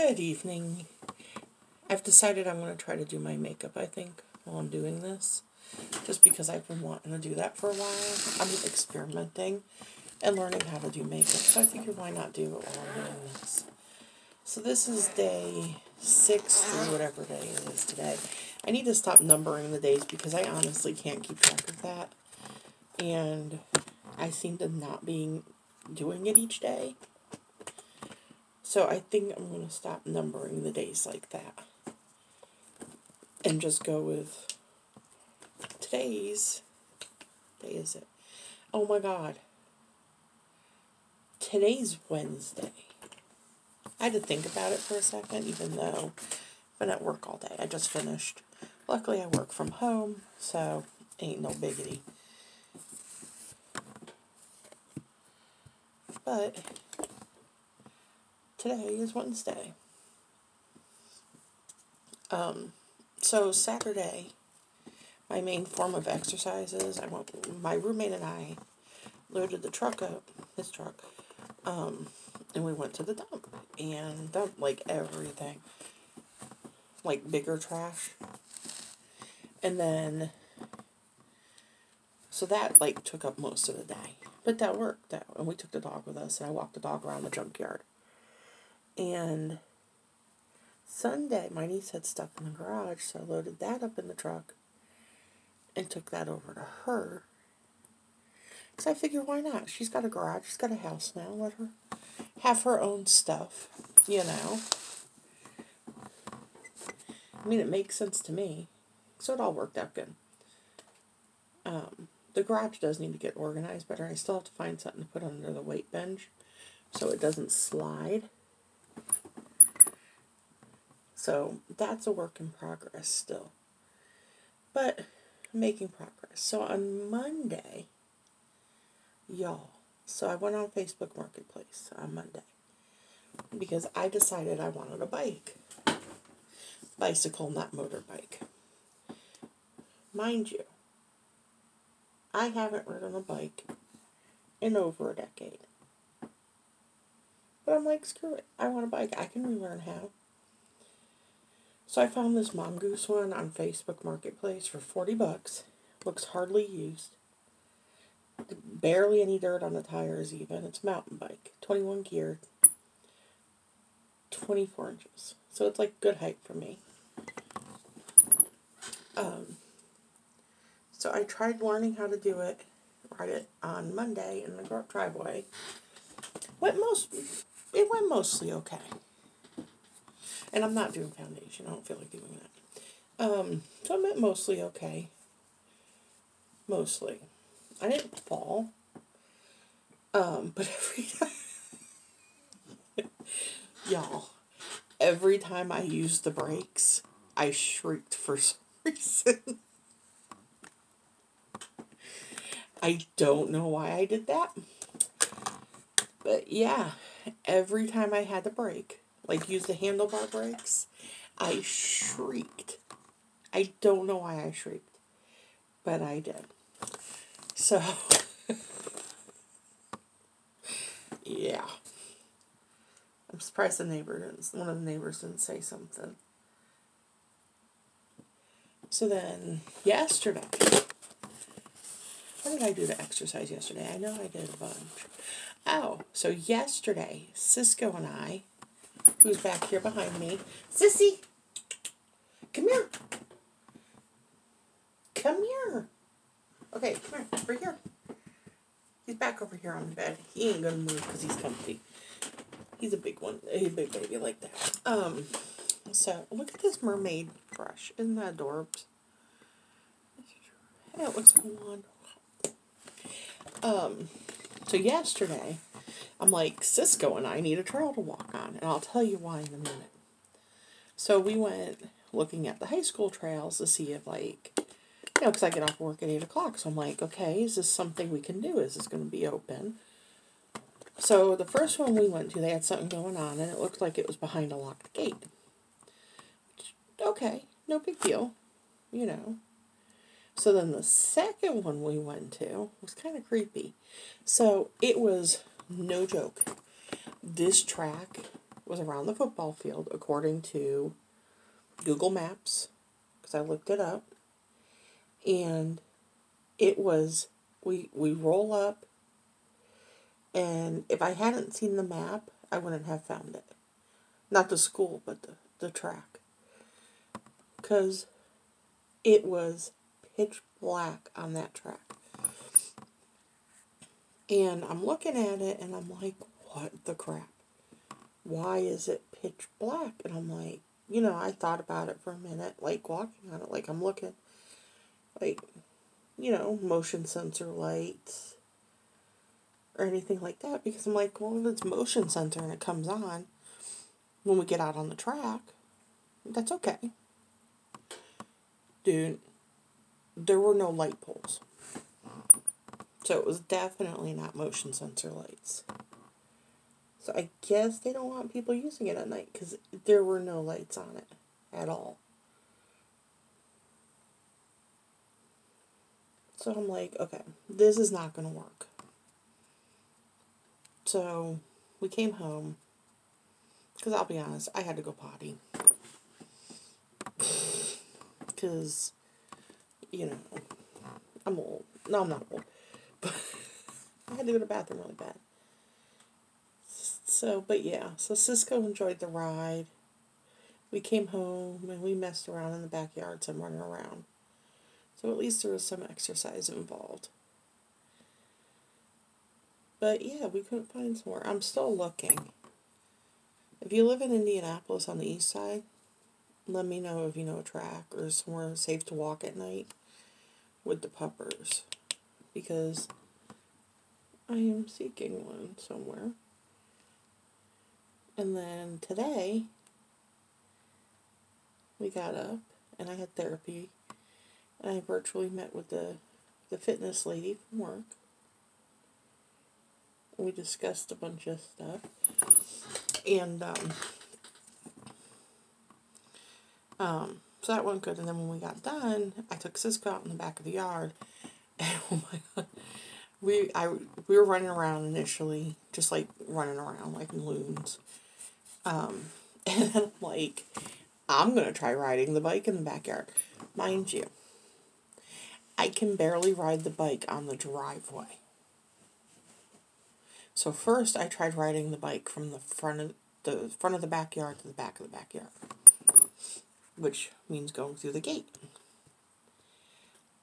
Good evening. I've decided I'm going to try to do my makeup, I think, while I'm doing this. Just because I've been wanting to do that for a while. I'm experimenting and learning how to do makeup. So I figured why not do it while I'm doing this. So this is day 6 through whatever day it is today. I need to stop numbering the days because I honestly can't keep track of that. And I seem to not be doing it each day. So I think I'm going to stop numbering the days like that. And just go with today's. Day is it? Oh my God. Today's Wednesday. I had to think about it for a second, even though I've been at work all day. I just finished. Luckily, I work from home, so ain't no biggity. But today is Wednesday. So Saturday, my main form of exercises, my roommate and I loaded the truck up, his truck, and we went to the dump and dumped like everything, like bigger trash. And then, so that like took up most of the day, but that worked out. And we took the dog with us, and I walked the dog around the junkyard. And Sunday, my niece had stuff in the garage, so I loaded that up in the truck and took that over to her. Because I figured, why not? She's got a garage, she's got a house now, let her have her own stuff, you know. I mean, it makes sense to me. So it all worked out good. The garage does need to get organized better. I still have to find something to put under the weight bench so it doesn't slide. So that's a work in progress still. But making progress. So on Monday, y'all, so I went on Facebook Marketplace on Monday because I decided I wanted a bike. Bicycle, not motorbike. Mind you, I haven't ridden a bike in over a decade. But I'm like, screw it. I want a bike. I can relearn how. So I found this Mongoose one on Facebook Marketplace for $40. Looks hardly used. Barely any dirt on the tires even. It's a mountain bike. 21 geared. 24 inches. So it's like good height for me. So I tried learning how to do it. Ride it on Monday in the driveway. It went mostly okay. And I'm not doing foundation. I don't feel like doing that. So it went mostly okay. Mostly. I didn't fall. But every time, y'all, every time I used the brakes, I shrieked for some reason. I don't know why I did that. But yeah, every time I had to brake, like use the handlebar brakes, I shrieked. I don't know why I shrieked, but I did. So, yeah. I'm surprised one of the neighbors didn't say something. So then, yesterday, what did I do to exercise yesterday? I know I did a bunch. Oh, so yesterday, Cisco and I, who's back here behind me, Sissy, come here. Come here. Okay, come here, over here. He's back over here on the bed. He ain't gonna move because he's comfy. He's a big one, a big baby like that. So look at this mermaid brush. Isn't that adorable? Yeah, it looks like a wand. So yesterday, I'm like, Cisco and I need a trail to walk on, and I'll tell you why in a minute. So we went looking at the high school trails to see if, like, you know, because I get off work at 8 o'clock, so I'm like, okay, is this something we can do? Is this going to be open? So the first one we went to, they had something going on, and it looked like it was behind a locked gate. Okay, no big deal, you know. So then the second one we went to was kind of creepy. So it was, no joke, this track was around the football field, according to Google Maps, because I looked it up. And it was, we roll up, and if I hadn't seen the map, I wouldn't have found it. Not the school, but the track. Because it was pitch black on that track. And I'm looking at it, and I'm like, what the crap? Why is it pitch black? And I'm like, I thought about it for a minute, like walking on it, like I'm looking, like, motion sensor lights or anything like that, because I'm like, well, if it's motion sensor and it comes on when we get out on the track, that's okay. Dude, there were no light poles. So it was definitely not motion sensor lights. So I guess they don't want people using it at night, because there were no lights on it at all. So I'm like, okay, this is not going to work. So we came home, because I'll be honest, I had to go potty. Because, I'm old. No, I'm not old. But I had to go to the bathroom really bad. So, but yeah, so Cisco enjoyed the ride. We came home and we messed around in the backyard, some running around. So at least there was some exercise involved. But yeah, we couldn't find somewhere. I'm still looking. If you live in Indianapolis on the east side, let me know if you know a track or somewhere safe to walk at night with the puppers. Because I am seeking one somewhere. And then today, we got up and I had therapy. And I virtually met with the fitness lady from work. We discussed a bunch of stuff. And, so that went good. And then when we got done, I took Cisco out in the back of the yard. And oh my God. We were running around initially, just like running around like loons. And then I'm like, I'm going to try riding the bike in the backyard. Mind you, I can barely ride the bike on the driveway. So first I tried riding the bike from the front of the backyard to the back of the backyard, which means going through the gate.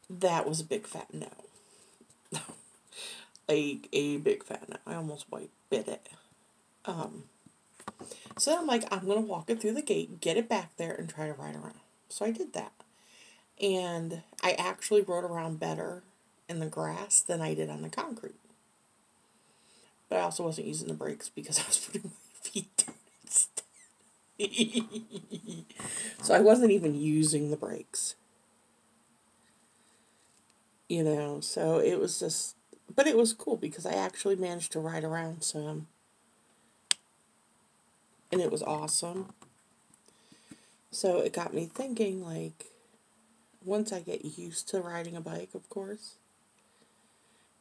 That was a big fat no. a big fat no. I almost bit it. So then I'm like, I'm going to walk it through the gate, get it back there, and try to ride around. So I did that. And I actually rode around better in the grass than I did on the concrete. But I also wasn't using the brakes because I was putting my feet down instead. So I wasn't even using the brakes. So it was just... But it was cool because I actually managed to ride around some. And it was awesome. So it got me thinking, like, once I get used to riding a bike, of course.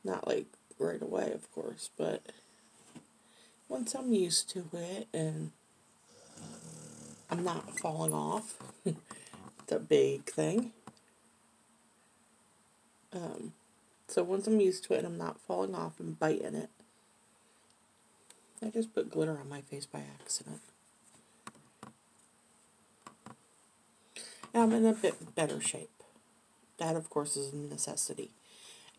Not, like, right away, of course, but once I'm used to it and I'm not falling off, it's a big thing. So once I'm used to it and I'm not falling off and biting it, I just put glitter on my face by accident. And I'm in a bit better shape. That, of course, is a necessity.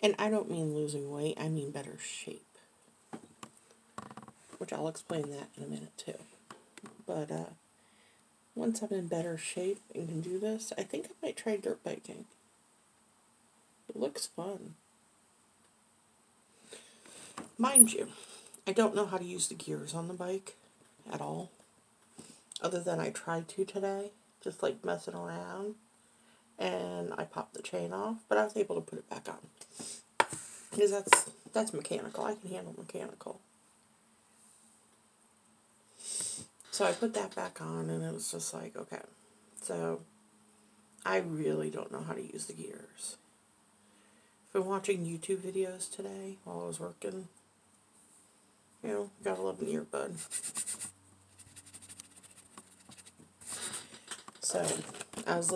And I don't mean losing weight, I mean better shape. Which I'll explain that in a minute, too. But, once I'm in better shape and can do this, I think I might try dirt biking. It looks fun. Mind you, I don't know how to use the gears on the bike at all. Other than I tried to today, just like messing around. And I popped the chain off, but I was able to put it back on. Because that's mechanical. I can handle mechanical. So I put that back on, and it was just like, okay. So I really don't know how to use the gears. I've been watching YouTube videos today while I was working. Gotta love an earbud. So, I was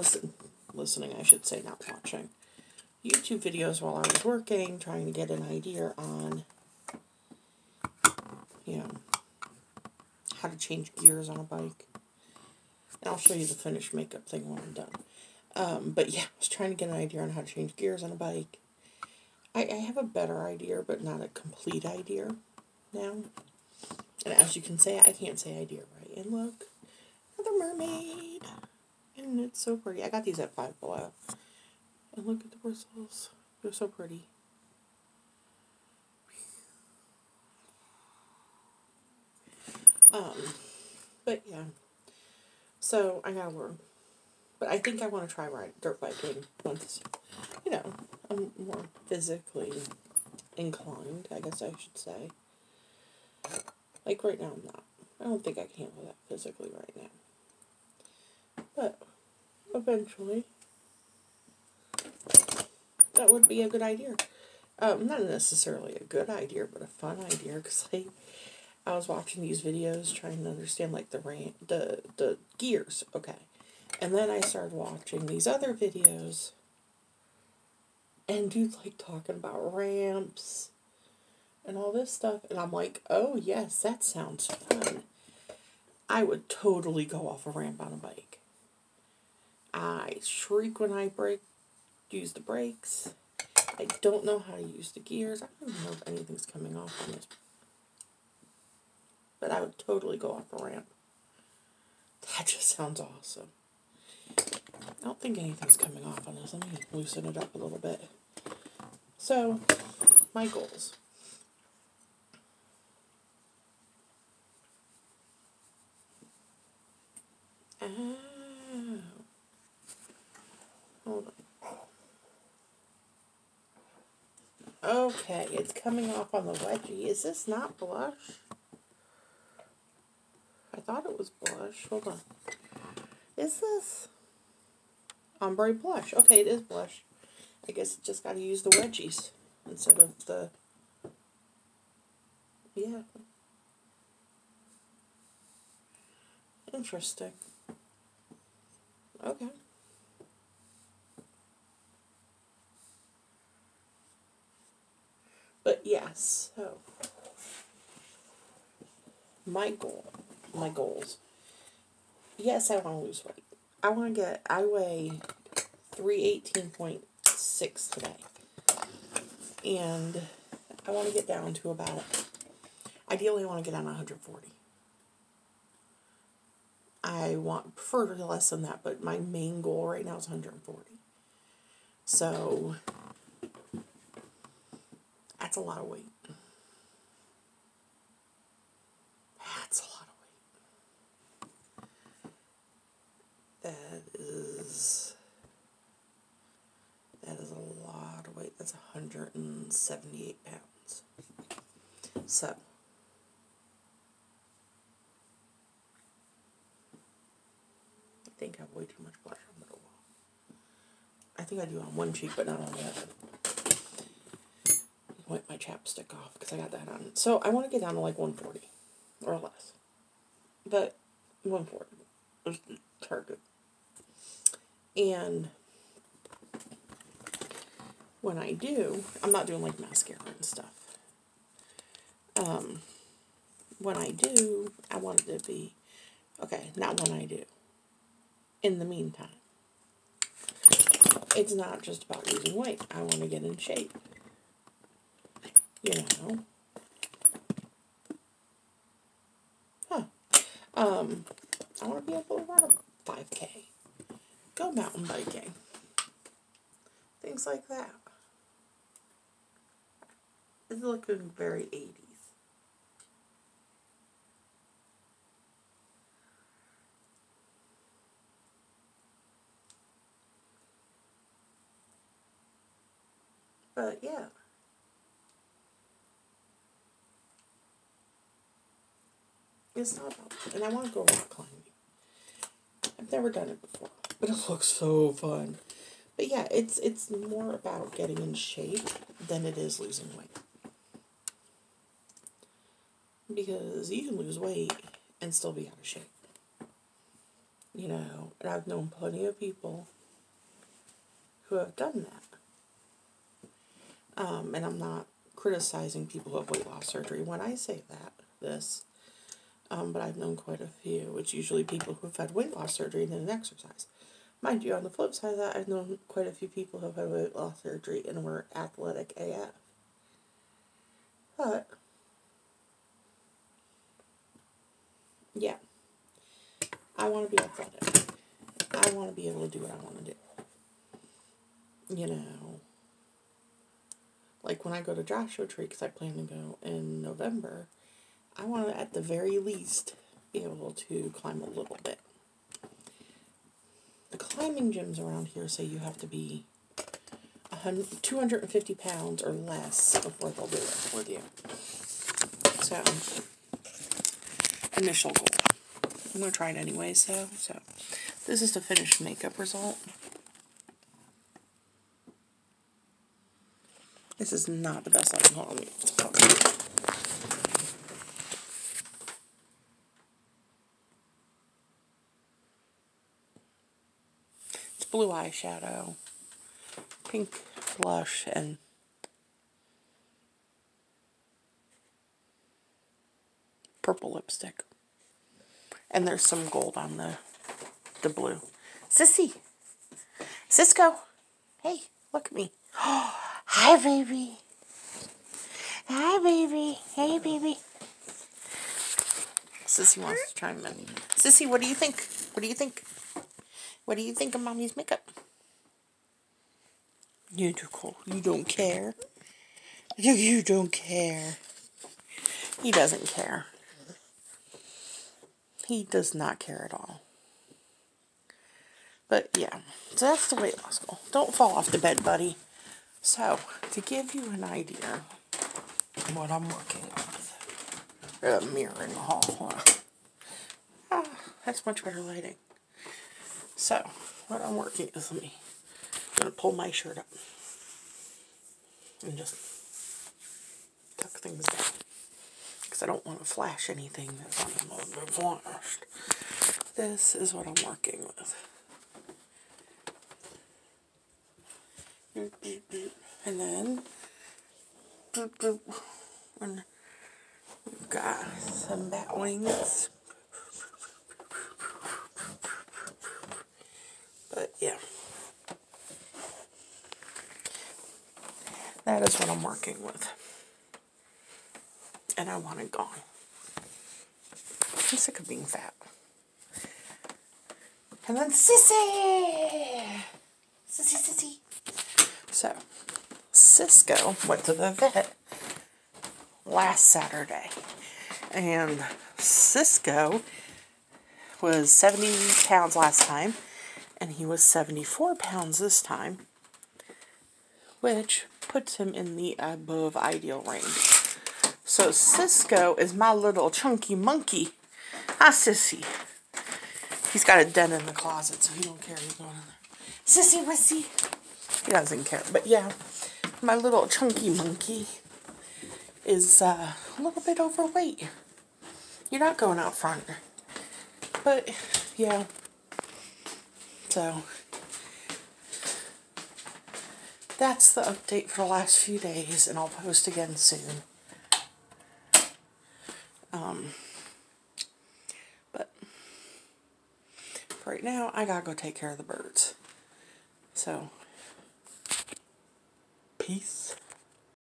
listening, I should say, not watching YouTube videos while I was working, trying to get an idea on, you know, how to change gears on a bike. And I'll show you the finished makeup thing when I'm done. But yeah, I was trying to get an idea on how to change gears on a bike. I have a better idea, but not a complete idea now. And as you can say, I can't say idea right. And look, another mermaid. And it's so pretty. I got these at Five Below. And look at the bristles. They're so pretty. But yeah. So I gotta learn. But I think I want to try dirt biking once, you know, I'm more physically inclined, I guess I should say. Like right now I'm not. I don't think I can handle that physically right now. But eventually, that would be a good idea. Not necessarily a good idea, but a fun idea, because I was watching these videos trying to understand, like, the gears, okay. And then I started watching these other videos, and dude's, like, talking about ramps and all this stuff, and I'm like, oh, yes, that sounds fun. I would totally go off a ramp on a bike. I shriek when I use the brakes. I don't know how to use the gears. I don't even know if anything's coming off on this. But I would totally go off a ramp. That just sounds awesome. I don't think anything's coming off on this. Let me loosen it up a little bit. So, my goals. Oh. Hold on. Okay, it's coming off on the wedgie. Is this not blush? I thought it was blush. Hold on. Is this ombre blush? Okay, it is blush. I guess just got to use the wedgies instead of the... Yeah. Interesting. Okay. But yes, so my goals. Yes, I want to lose weight. I weigh 318.6 today. And I want to get down to about, ideally I want to get down to 140. I prefer less than that, but my main goal right now is 140. So, that's a lot of weight. That's a lot of weight. That is a lot of weight. That's 178 pounds. So, I think I have way too much blush on the wall. I think I do on one cheek, but not on the other. Wipe my chapstick off because I got that on. So I want to get down to like 140 or less. But 140 is the target. And when I do, I'm not doing like mascara and stuff. When I do, I want it to be, okay, not when I do. In the meantime. It's not just about losing weight. I want to get in shape. You know. I want to be able to run a 5K. Go mountain biking. Things like that. It's looking very 80s. But yeah. It's not about, and I want to go rock climbing. I've never done it before, but it looks so fun. But yeah, it's more about getting in shape than it is losing weight. Because you can lose weight and still be out of shape. You know, and I've known plenty of people who have done that. And I'm not criticizing people who have weight loss surgery when I say this. But I've known quite a few. It's usually people who have had weight loss surgery and didn't exercise. Mind you, on the flip side of that, I've known quite a few people who have had weight loss surgery and were athletic AF. But, yeah. I want to be athletic. I want to be able to do what I want to do. You know, like when I go to Joshua Tree, because I plan to go in November, I want to, at the very least, be able to climb a little bit. The climbing gyms around here say you have to be 250 pounds or less before they'll do it with you. So, initial goal. I'm going to try it anyways, though. So, this is the finished makeup result. This is not the best lighting. Hold on, it's blue eyeshadow, pink blush, and purple lipstick. And there's some gold on the blue. Sissy! Cisco! Hey, look at me. Hi, baby. Hi, baby. Hey, baby. Sissy wants to chime in. Sissy, what do you think? What do you think? What do you think of Mommy's makeup? You don't care. You don't care. He doesn't care. He does not care at all. But yeah, so that's the weight loss goal. Don't fall off the bed, buddy. So, to give you an idea of what I'm working with, a mirror in the hall. That's much better lighting. So, what I'm working with, I'm going to pull my shirt up and just tuck things down. Because I don't want to flash anything that's on the mode flashed. This is what I'm working with. And then and we've got some bat wings. But yeah, that is what I'm working with. And I want it gone. I'm sick of being fat. And then Sissy! Sissy. So, Cisco went to the vet last Saturday. And Cisco was 70 pounds last time. And he was 74 pounds this time. Which puts him in the above ideal range. So Cisco is my little chunky monkey. Hi, Sissy. He's got a den in the closet, so he don't care he's going in there. Sissy, wissy. He doesn't care. But yeah, my little chunky monkey is a little bit overweight. You're not going out front. But, yeah. So, that's the update for the last few days, and I'll post again soon. But for right now, I gotta go take care of the birds. So, peace.